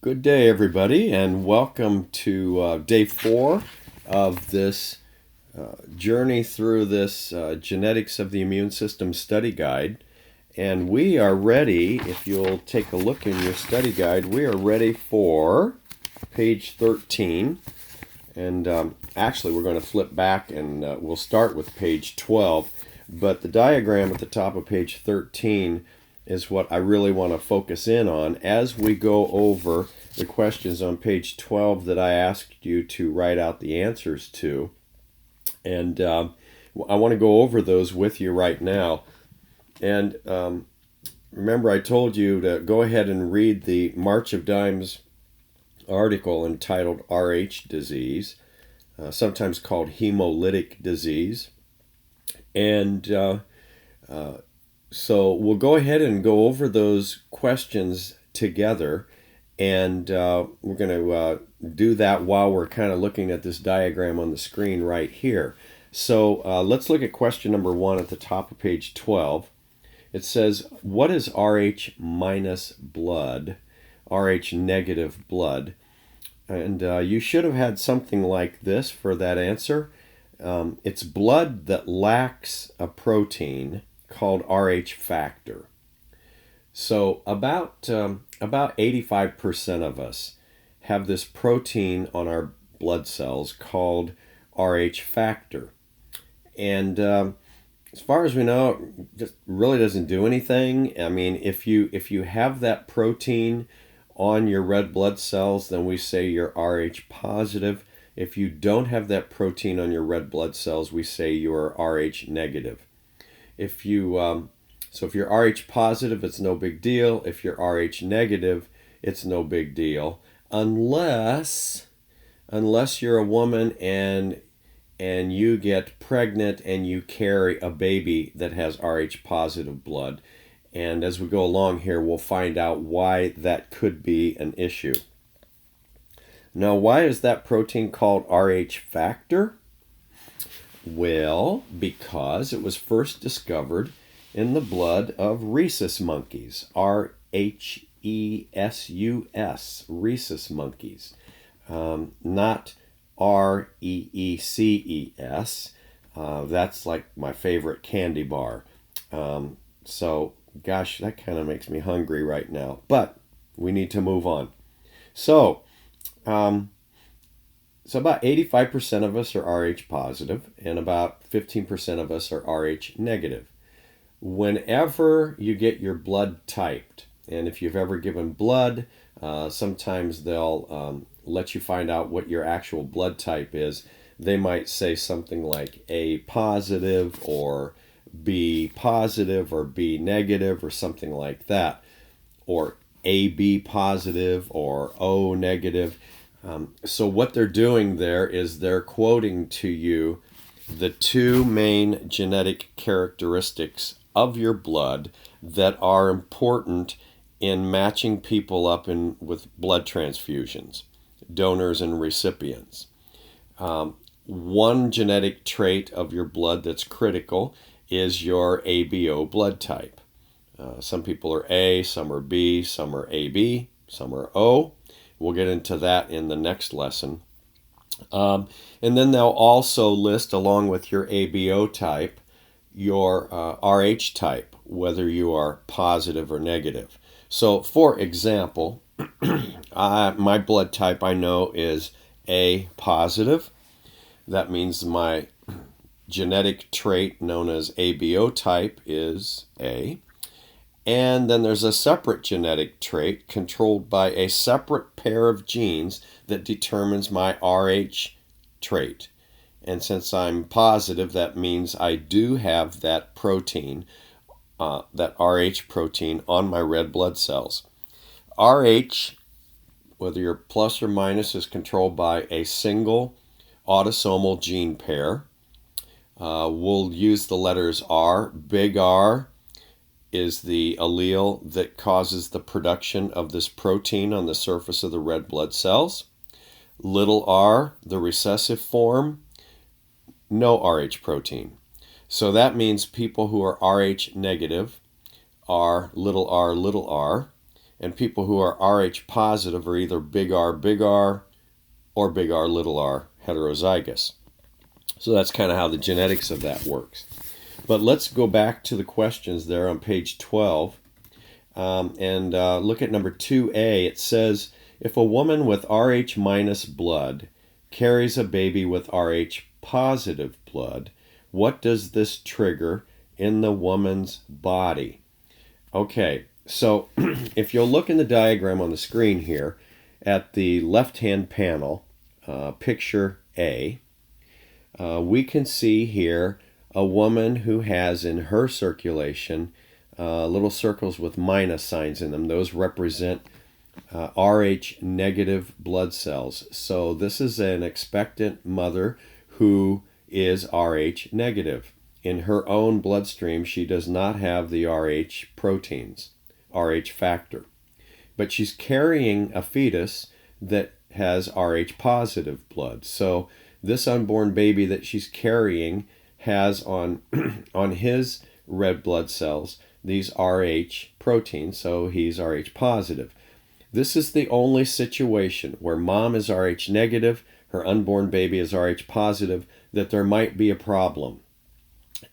Good day, everybody, and welcome to day 4 of this journey through this Genetics of the Immune System study guide. And we are ready, if you'll take a look in your study guide, we are ready for page 13. And actually, we're going to flip back and we'll start with page 12. But the diagram at the top of page 13 is what I really want to focus in on as we go over the questions on page 12 that I asked you to write out the answers to. And I want to go over those with you right now. And remember, I told you to go ahead and read the March of Dimes article entitled RH disease, sometimes called hemolytic disease. And so we'll go ahead and go over those questions together, and we're going to do that while we're kind of looking at this diagram on the screen right here. So let's look at question number 1 at the top of page 12. It says, what is RH minus blood, RH negative blood? And you should have had something like this for that answer. It's blood that lacks a protein called RH factor. So about 85% of us have this protein on our blood cells called RH factor. And as far as we know, it just really doesn't do anything. I mean, if you have that protein on your red blood cells, then we say you're RH positive. If you don't have that protein on your red blood cells, we say you're RH negative. If you're RH positive, it's no big deal. If you're RH negative, it's no big deal, unless you're a woman and you get pregnant and you carry a baby that has RH positive blood. And as we go along here, we'll find out why that could be an issue. Now, why is that protein called RH factor? Well, because it was first discovered in the blood of rhesus monkeys, RHESUS, rhesus monkeys, not REECES. That's like my favorite candy bar. So, gosh, that kind of makes me hungry right now. But we need to move on. So about 85% of us are RH positive, and about 15% of us are RH negative. Whenever you get your blood typed, and if you've ever given blood, sometimes they'll let you find out what your actual blood type is. They might say something like A positive or B positive or B negative or something like that, or AB positive or O negative. So what they're doing there is they're quoting to you the two main genetic characteristics of your blood that are important in matching people up with blood transfusions, donors and recipients. One genetic trait of your blood that's critical is your ABO blood type. Some people are A, some are B, some are AB, some are O. We'll get into that in the next lesson. And then they'll also list, along with your ABO type, your RH type, whether you are positive or negative. So, for example, my blood type I know is A positive. That means my genetic trait known as ABO type is A. And then there's a separate genetic trait controlled by a separate pair of genes that determines my RH trait. And since I'm positive, that means I do have that protein, that RH protein on my red blood cells. RH, whether you're plus or minus, is controlled by a single autosomal gene pair. We'll use the letters R. Big R is the allele that causes the production of this protein on the surface of the red blood cells. Little r, the recessive form, no RH protein. So that means people who are RH negative are little r, and people who are Rh positive are either big R or big R little r heterozygous. So that's kind of how the genetics of that works. But let's go back to the questions there on page 12 and look at number 2A. It says, if a woman with Rh minus blood carries a baby with Rh positive blood, what does this trigger in the woman's body? Okay, so if you'll look in the diagram on the screen here at the left-hand panel, picture A, we can see here a woman who has in her circulation little circles with minus signs in them. Those represent Rh negative blood cells. So this is an expectant mother who is Rh negative. In her own bloodstream, she does not have the Rh proteins, Rh factor. But she's carrying a fetus that has Rh positive blood. So this unborn baby that she's carrying has on his red blood cells these Rh proteins, so he's Rh positive. This is the only situation where mom is Rh negative, her unborn baby is Rh positive, that there might be a problem.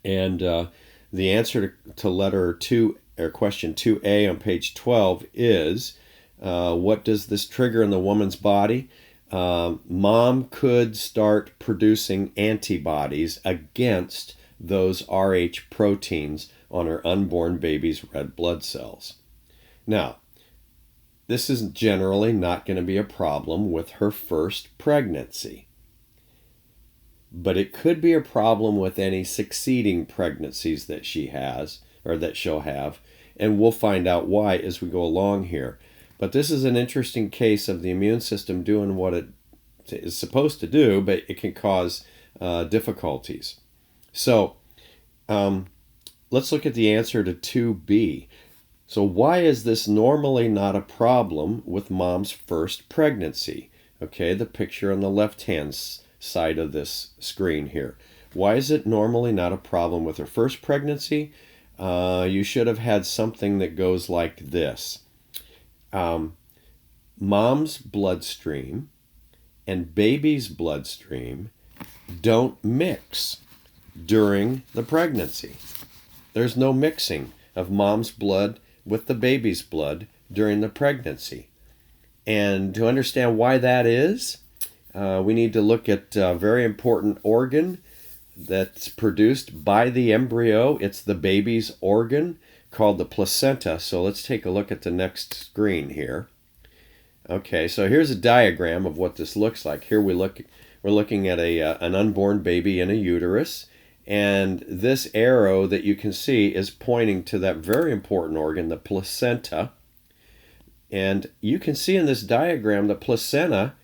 And the answer to letter 2, or question 2A on page 12 is, what does this trigger in the woman's body? Mom could start producing antibodies against those Rh proteins on her unborn baby's red blood cells. Now, this is generally not going to be a problem with her first pregnancy, but it could be a problem with any succeeding pregnancies that she has, or that she'll have, and we'll find out why as we go along here. But this is an interesting case of the immune system doing what it is supposed to do, but it can cause difficulties. So let's look at the answer to 2B. So why is this normally not a problem with mom's first pregnancy? Okay, the picture on the left-hand side of this screen here. Why is it normally not a problem with her first pregnancy? You should have had something that goes like this. Mom's bloodstream and baby's bloodstream don't mix during the pregnancy. There's no mixing of mom's blood with the baby's blood during the pregnancy. And to understand why that is, we need to look at a very important organ that's produced by the embryo. It's the baby's organ called the placenta. So let's take a look at the next screen here. Okay, so here's a diagram of what this looks like. Here we're looking at an unborn baby in a uterus, and this arrow that you can see is pointing to that very important organ, the placenta. And you can see in this diagram the placenta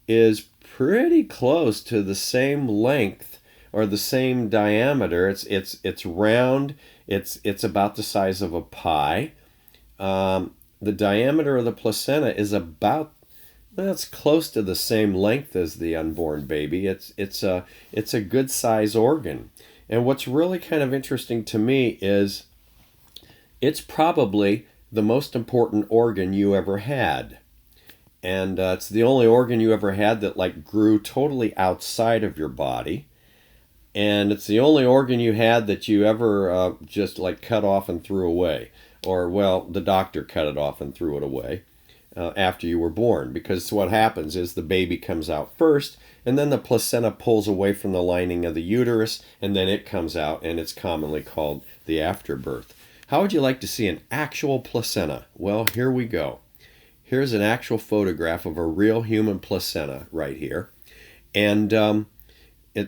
is pretty close to the same length or the same diameter. It's round. It's about the size of a pie. The diameter of the placenta is that's close to the same length as the unborn baby. It's a good size organ. And what's really kind of interesting to me is it's probably the most important organ you ever had. And it's the only organ you ever had that grew totally outside of your body. And it's the only organ you had that you ever just cut off and threw away. Or, well, the doctor cut it off and threw it away after you were born. Because what happens is the baby comes out first, and then the placenta pulls away from the lining of the uterus, and then it comes out, and it's commonly called the afterbirth. How would you like to see an actual placenta? Well, here we go. Here's an actual photograph of a real human placenta right here. And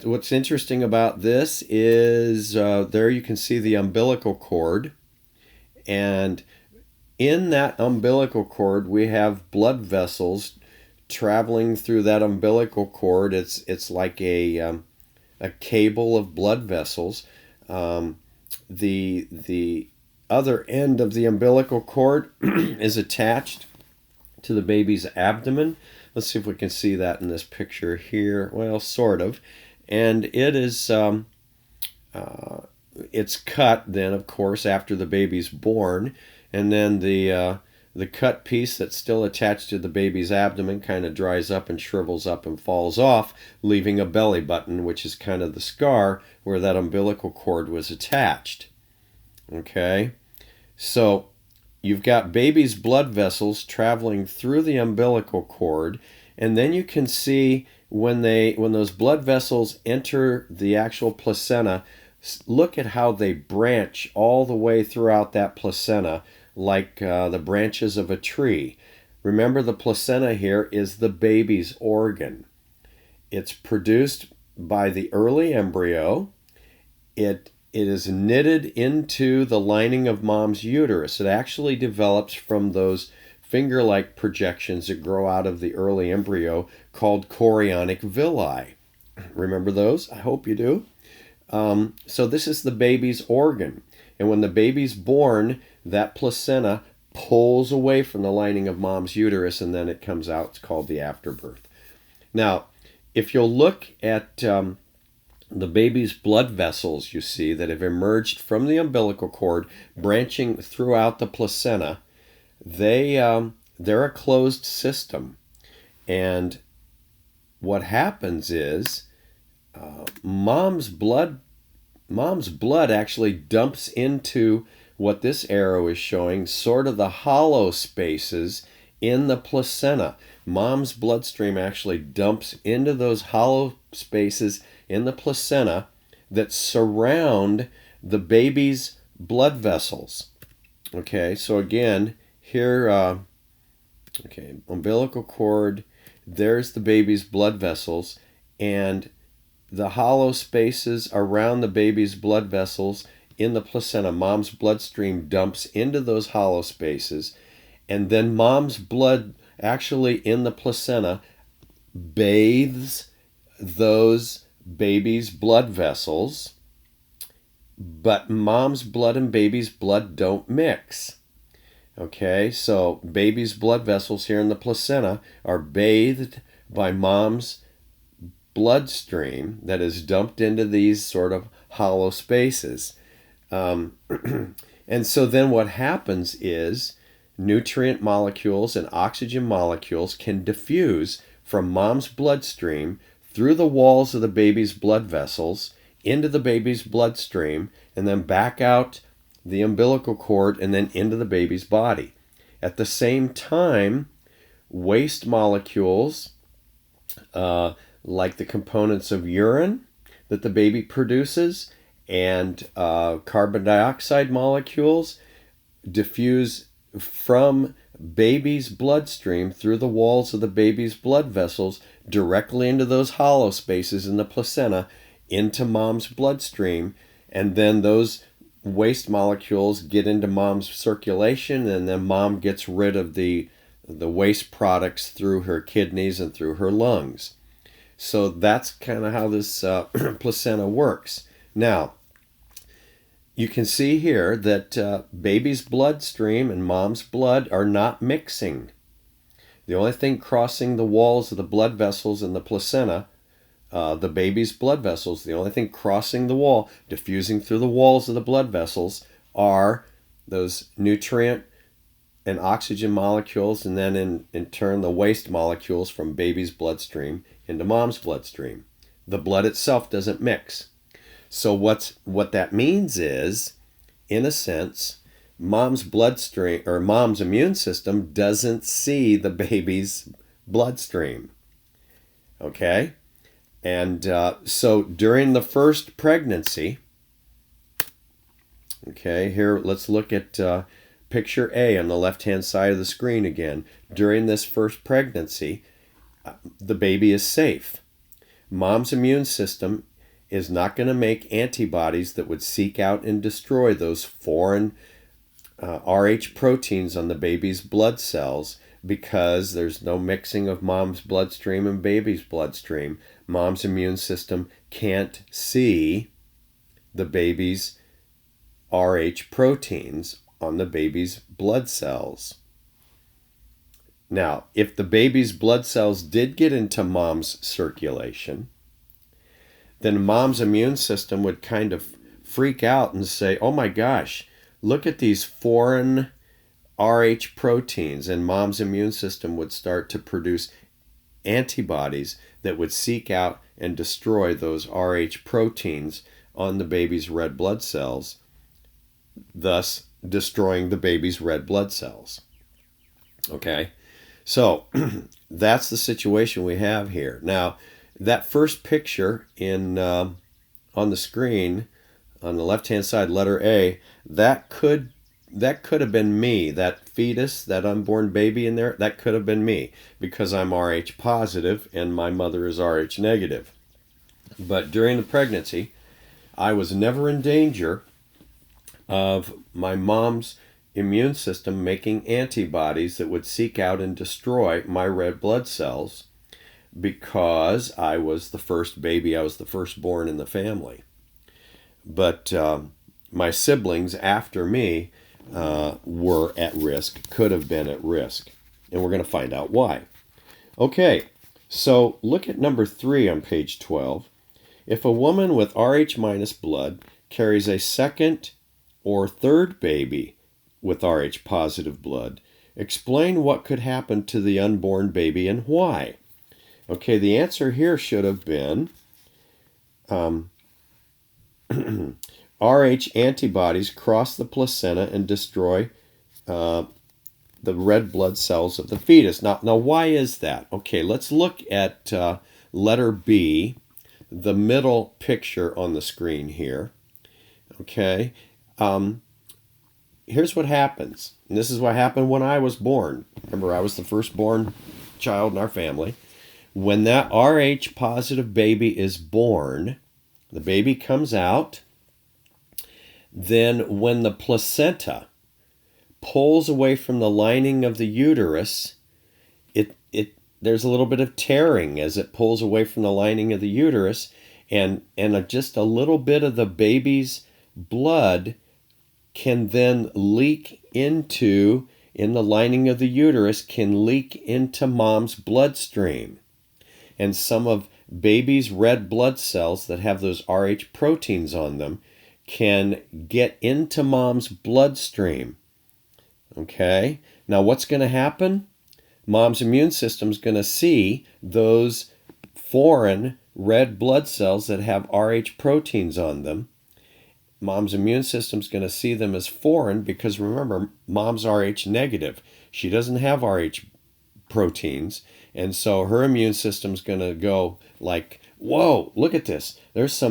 what's interesting about this is there you can see the umbilical cord. And in that umbilical cord, we have blood vessels traveling through that umbilical cord. It's like a cable of blood vessels. The other end of the umbilical cord is attached to the baby's abdomen. Let's see if we can see that in this picture here. Well, sort of. And it is it's cut then, of course, after the baby's born, and then the the cut piece that's still attached to the baby's abdomen kind of dries up and shrivels up and falls off, leaving a belly button, which is kind of the scar where that umbilical cord was attached. Okay, so you've got baby's blood vessels traveling through the umbilical cord, and then you can see when those blood vessels enter the actual placenta, look at how they branch all the way throughout that placenta like the branches of a tree. Remember, the placenta here is the baby's organ. It's produced by the early embryo. It is knitted into the lining of mom's uterus. It actually develops from those finger-like projections that grow out of the early embryo called chorionic villi. Remember those? I hope you do. So this is the baby's organ. And when the baby's born, that placenta pulls away from the lining of mom's uterus, and then it comes out. It's called the afterbirth. Now, if you'll look at the baby's blood vessels, you see, that have emerged from the umbilical cord, branching throughout the placenta, they're a closed system. And what happens is mom's blood actually dumps into what this arrow is showing, sort of the hollow spaces in the placenta. Mom's bloodstream actually dumps into those hollow spaces in the placenta that surround the baby's blood vessels. Okay, so again, here, umbilical cord, there's the baby's blood vessels, and the hollow spaces around the baby's blood vessels in the placenta, mom's bloodstream dumps into those hollow spaces, and then mom's blood actually in the placenta bathes those baby's blood vessels, but mom's blood and baby's blood don't mix. Okay, so baby's blood vessels here in the placenta are bathed by mom's bloodstream that is dumped into these sort of hollow spaces. And so then what happens is nutrient molecules and oxygen molecules can diffuse from mom's bloodstream through the walls of the baby's blood vessels into the baby's bloodstream, and then back out the umbilical cord and then into the baby's body. At the same time, waste molecules, like the components of urine that the baby produces and carbon dioxide molecules, diffuse from baby's bloodstream through the walls of the baby's blood vessels directly into those hollow spaces in the placenta into mom's bloodstream, and then those waste molecules get into mom's circulation, and then mom gets rid of the waste products through her kidneys and through her lungs. So that's kind of how this placenta works. Now, you can see here that baby's bloodstream and mom's blood are not mixing. The only thing crossing the walls of the blood vessels in the placenta, the baby's blood vessels, the only thing crossing the wall, diffusing through the walls of the blood vessels, are those nutrient and oxygen molecules, and then in turn the waste molecules from baby's bloodstream into mom's bloodstream. The blood itself doesn't mix. So what that means is, in a sense, mom's bloodstream or mom's immune system doesn't see the baby's bloodstream. Okay? And so during the first pregnancy, okay, here let's look at picture A on the left-hand side of the screen again. During this first pregnancy, the baby is safe. Mom's immune system is not going to make antibodies that would seek out and destroy those foreign Rh proteins on the baby's blood cells, because there's no mixing of mom's bloodstream and baby's bloodstream. Mom's immune system can't see the baby's Rh proteins on the baby's blood cells. Now, if the baby's blood cells did get into mom's circulation, then mom's immune system would kind of freak out and say, oh my gosh, look at these foreign Rh proteins, and mom's immune system would start to produce antibodies that would seek out and destroy those Rh proteins on the baby's red blood cells, thus destroying the baby's red blood cells. Okay, so that's the situation we have here. Now, that first picture on the screen on the left-hand side, letter A, that could have been me. That fetus, that unborn baby in there, that could have been me because I'm Rh positive and my mother is Rh negative. But during the pregnancy, I was never in danger of my mom's immune system making antibodies that would seek out and destroy my red blood cells because I was the first baby, I was the firstborn in the family. But my siblings after me were at risk, could have been at risk. And we're going to find out why. Okay, so look at number 3 on page 12. If a woman with Rh minus blood carries a second or third baby with Rh positive blood, explain what could happen to the unborn baby and why. Okay, the answer here should have been Rh antibodies cross the placenta and destroy the red blood cells of the fetus. Now, why is that? Okay, let's look at letter B, the middle picture on the screen here. Okay, here's what happens. And this is what happened when I was born. Remember, I was the firstborn child in our family. When that Rh positive baby is born, the baby comes out. Then when the placenta pulls away from the lining of the uterus, there's a little bit of tearing as it pulls away from the lining of the uterus, and just a little bit of the baby's blood can then leak into, in the lining of the uterus, can leak into mom's bloodstream. And some of baby's red blood cells that have those Rh proteins on them can get into mom's bloodstream. Okay? Now what's going to happen? Mom's immune system's going to see those foreign red blood cells that have Rh proteins on them. Mom's immune system's going to see them as foreign because remember, mom's Rh negative. She doesn't have Rh proteins, and so her immune system's going to go like, whoa, look at this. There's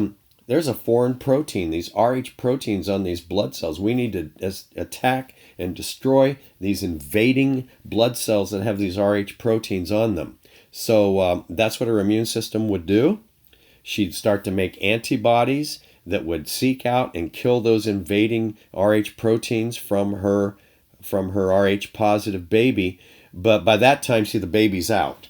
a foreign protein, these Rh proteins on these blood cells. We need to attack and destroy these invading blood cells that have these Rh proteins on them. So that's what her immune system would do. She'd start to make antibodies that would seek out and kill those invading Rh proteins from her Rh positive baby. But by that time, see, the baby's out.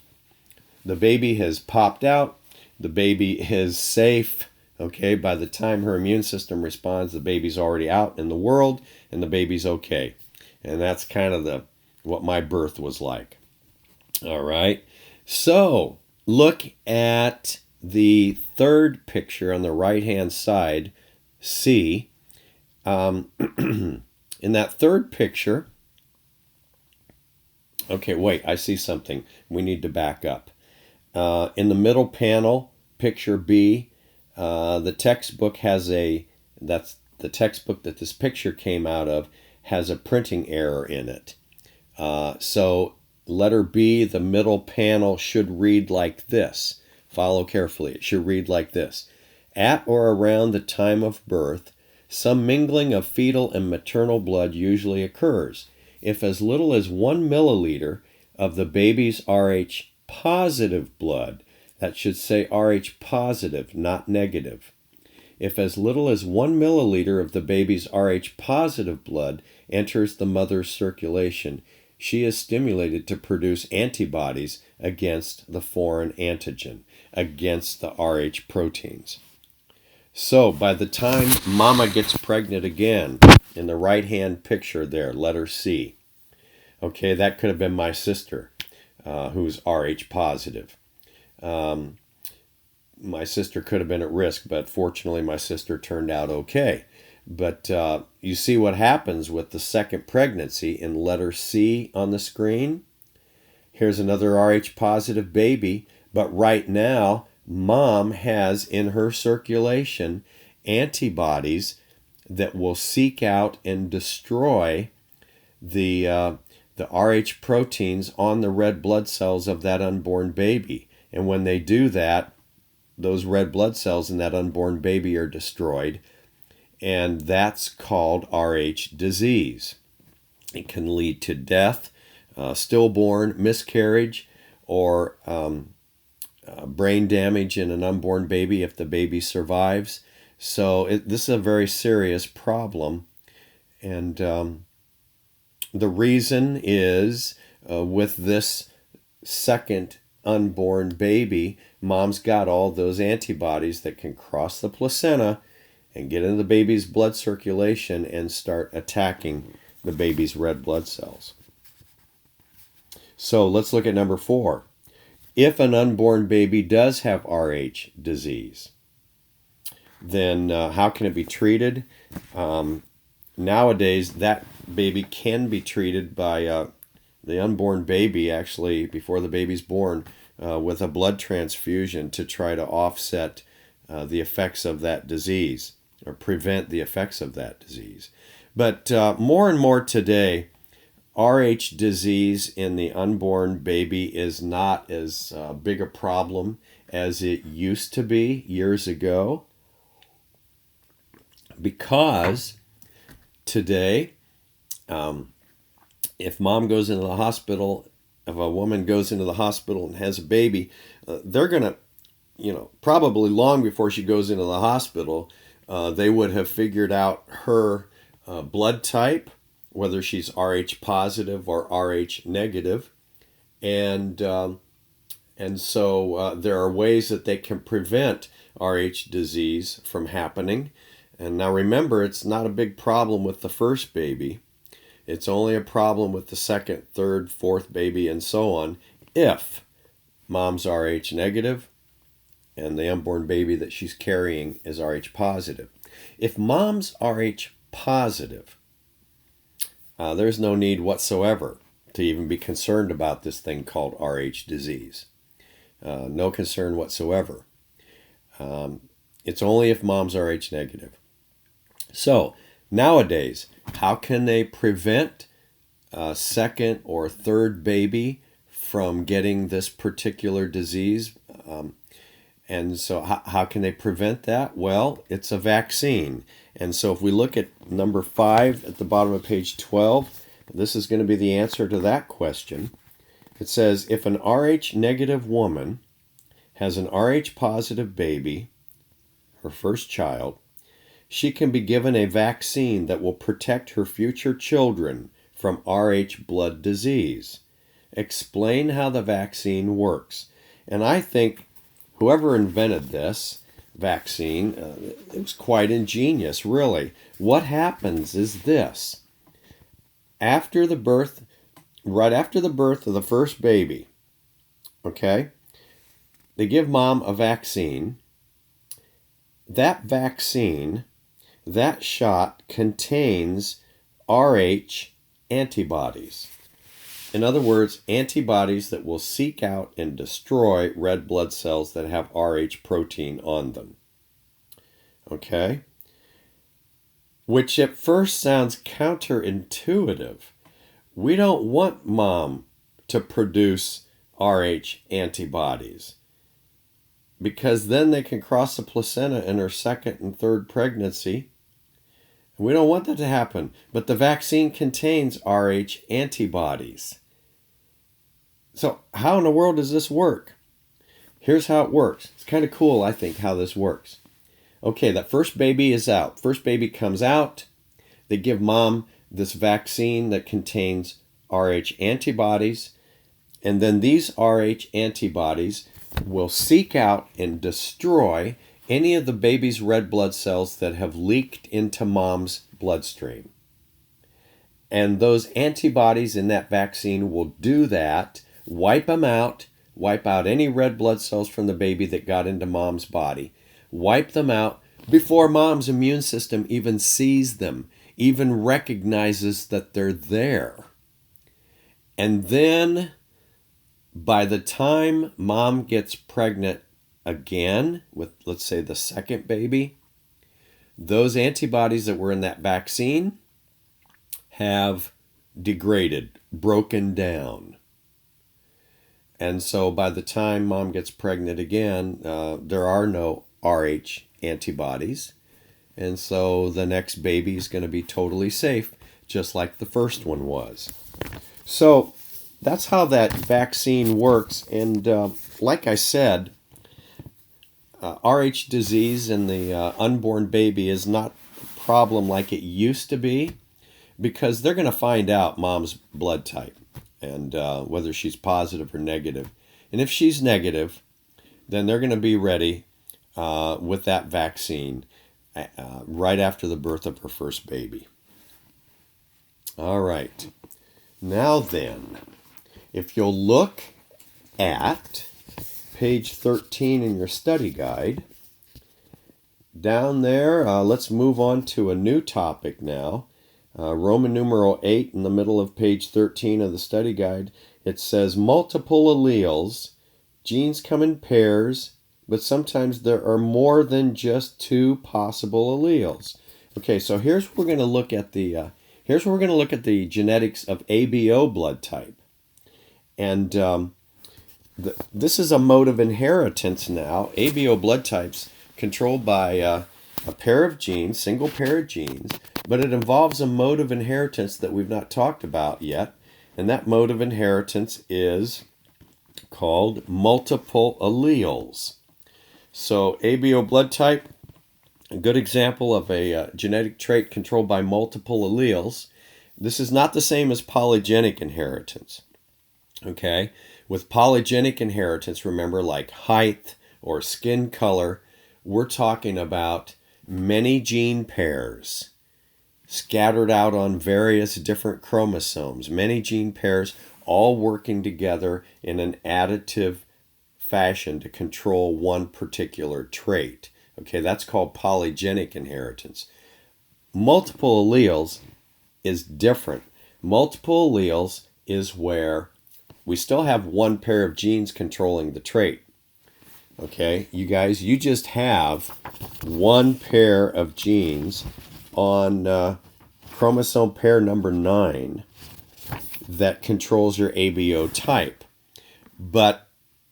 The baby has popped out. The baby is safe. Okay, by the time her immune system responds, the baby's already out in the world and the baby's okay. And that's kind of what my birth was like. All right. So look at the third picture on the right-hand side, C. In that third picture, okay, wait, I see something. We need to back up. In the middle panel, picture B, the textbook that's the textbook that this picture came out of, has a printing error in it. So letter B, the middle panel, should read like this. Follow carefully. It should read like this. At or around the time of birth, some mingling of fetal and maternal blood usually occurs. If as little as 1 milliliter of the baby's Rh positive blood, that should say Rh positive, not negative. If as little as 1 milliliter of the baby's Rh positive blood enters the mother's circulation, she is stimulated to produce antibodies against the foreign antigen, against the Rh proteins. So by the time mama gets pregnant again, in the right-hand picture there, letter C, okay, that could have been my sister, who's Rh positive. My sister could have been at risk, but fortunately my sister turned out okay. But you see what happens with the second pregnancy in letter C on the screen. Here's another Rh positive baby, but right now, mom has in her circulation antibodies that will seek out and destroy the Rh proteins on the red blood cells of that unborn baby. And when they do that, those red blood cells in that unborn baby are destroyed, and that's called Rh disease. It can lead to death, stillborn, miscarriage, or brain damage in an unborn baby if the baby survives. So this is a very serious problem. And the reason is with this second unborn baby, mom's got all those antibodies that can cross the placenta and get into the baby's blood circulation and start attacking the baby's red blood cells. So let's look at number 4. If an unborn baby does have Rh disease, then how can it be treated? Nowadays, that baby can be treated by the unborn baby, actually, before the baby's born, with a blood transfusion to try to offset the effects of that disease or prevent the effects of that disease. But more and more today, Rh disease in the unborn baby is not as big a problem as it used to be years ago, because today, if mom goes into the hospital, if a woman goes into the hospital and has a baby, they're going to, probably long before she goes into the hospital, they would have figured out her blood type, whether she's Rh positive or Rh negative. And so there are ways that they can prevent Rh disease from happening. And now remember, it's not a big problem with the first baby. It's only a problem with the second, third, fourth baby, and so on, if mom's Rh negative and the unborn baby that she's carrying is Rh positive. If mom's Rh positive, there's no need whatsoever to even be concerned about this thing called Rh disease. No concern whatsoever. It's only if mom's Rh negative. So nowadays, how can they prevent a second or third baby from getting this particular disease? And so how can they prevent that? Well, it's a vaccine. And so if we look at number 5 at the bottom of page 12, this is going to be the answer to that question. It says, if an Rh negative woman has an Rh positive baby, her first child, she can be given a vaccine that will protect her future children from Rh blood disease. Explain how the vaccine works. And I think whoever invented this vaccine, it was quite ingenious, really. What happens is this. Right after the birth of the first baby, okay, they give mom a vaccine. That vaccine, that shot contains Rh antibodies. In other words, antibodies that will seek out and destroy red blood cells that have Rh protein on them. Okay? Which at first sounds counterintuitive. We don't want mom to produce Rh antibodies, because then they can cross the placenta in her second and third pregnancy. We don't want that to happen. But the vaccine contains Rh antibodies. So how in the world does this work? Here's how it works. It's kind of cool, I think, how this works. Okay, that first baby is out. First baby comes out. They give mom this vaccine that contains Rh antibodies. And then these Rh antibodies will seek out and destroy any of the baby's red blood cells that have leaked into mom's bloodstream. And those antibodies in that vaccine will do that, wipe them out, wipe out any red blood cells from the baby that got into mom's body, wipe them out, before mom's immune system even sees them, even recognizes that they're there. And then by the time mom gets pregnant again with, let's say, the second baby, those antibodies that were in that vaccine have degraded, broken down. And so by the time mom gets pregnant again, there are no Rh antibodies. And so the next baby is going to be totally safe, just like the first one was. So that's how that vaccine works. And like I said, Rh disease in the unborn baby is not a problem like it used to be, because they're going to find out mom's blood type and whether she's positive or negative. And if she's negative, then they're going to be ready with that vaccine right after the birth of her first baby. All right. Now then, if you'll look at page 13 in your study guide, down there, let's move on to a new topic now. Roman numeral 8 in the middle of page 13 of the study guide. It says multiple alleles. Genes come in pairs, but sometimes there are more than just two possible alleles. Okay, so here's where we're going to look at the genetics of ABO blood type. And this is a mode of inheritance now. ABO blood types controlled by a pair of genes, single pair of genes, but it involves a mode of inheritance that we've not talked about yet. And that mode of inheritance is called multiple alleles. So ABO blood type, a good example of a genetic trait controlled by multiple alleles. This is not the same as polygenic inheritance. Okay? With polygenic inheritance, remember, like height or skin color, we're talking about many gene pairs scattered out on various different chromosomes, many gene pairs all working together in an additive fashion to control one particular trait. Okay, that's called polygenic inheritance. Multiple alleles is different. Multiple alleles is where we still have one pair of genes controlling the trait. Okay, you guys, you just have one pair of genes on chromosome pair number 9 that controls your ABO type. But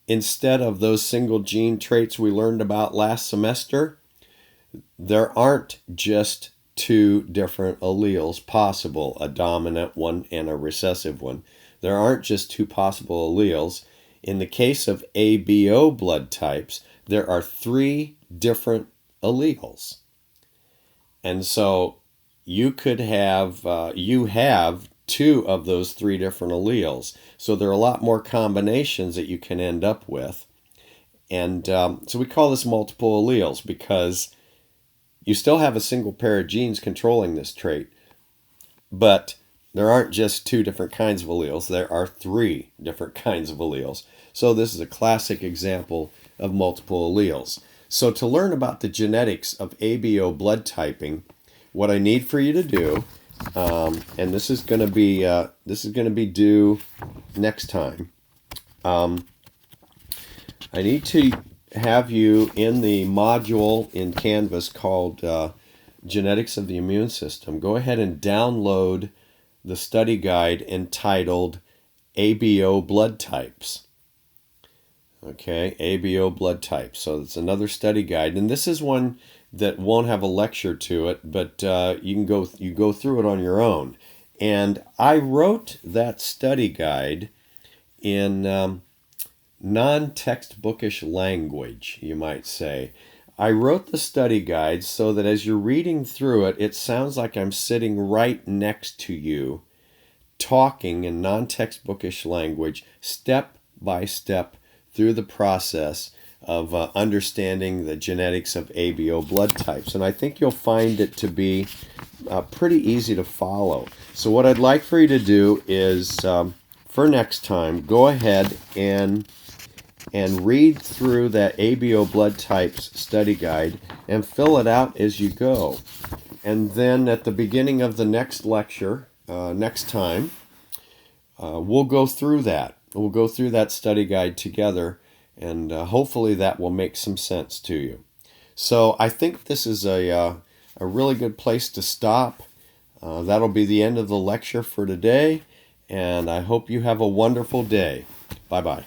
instead of those single gene traits we learned about last semester, there aren't just two different alleles possible, a dominant one and a recessive one. There aren't just two possible alleles. In the case of ABO blood types, there are 3 different alleles. And so you could have, you have 2 of those 3 different alleles. So there are a lot more combinations that you can end up with. And so we call this multiple alleles because you still have a single pair of genes controlling this trait, but there aren't just 2 different kinds of alleles. There are 3 different kinds of alleles. So this is a classic example of multiple alleles. So to learn about the genetics of ABO blood typing, what I need for you to do, and this is going to be due next time. I need to have you in the module in Canvas called Genetics of the Immune System. Go ahead and download the study guide entitled ABO blood types. Okay, ABO blood types. So it's another study guide, and this is one that won't have a lecture to it, but you go through it on your own. And I wrote that study guide in non-textbookish language, you might say. I wrote the study guide so that as you're reading through it, it sounds like I'm sitting right next to you, talking in non-textbookish language, step by step through the process of understanding the genetics of ABO blood types. And I think you'll find it to be pretty easy to follow. So what I'd like for you to do is, for next time, go ahead and and read through that ABO blood types study guide and fill it out as you go. And then at the beginning of the next lecture, next time, we'll go through that. We'll go through that study guide together, and hopefully that will make some sense to you. So I think this is a really good place to stop. That'll be the end of the lecture for today, and I hope you have a wonderful day. Bye-bye.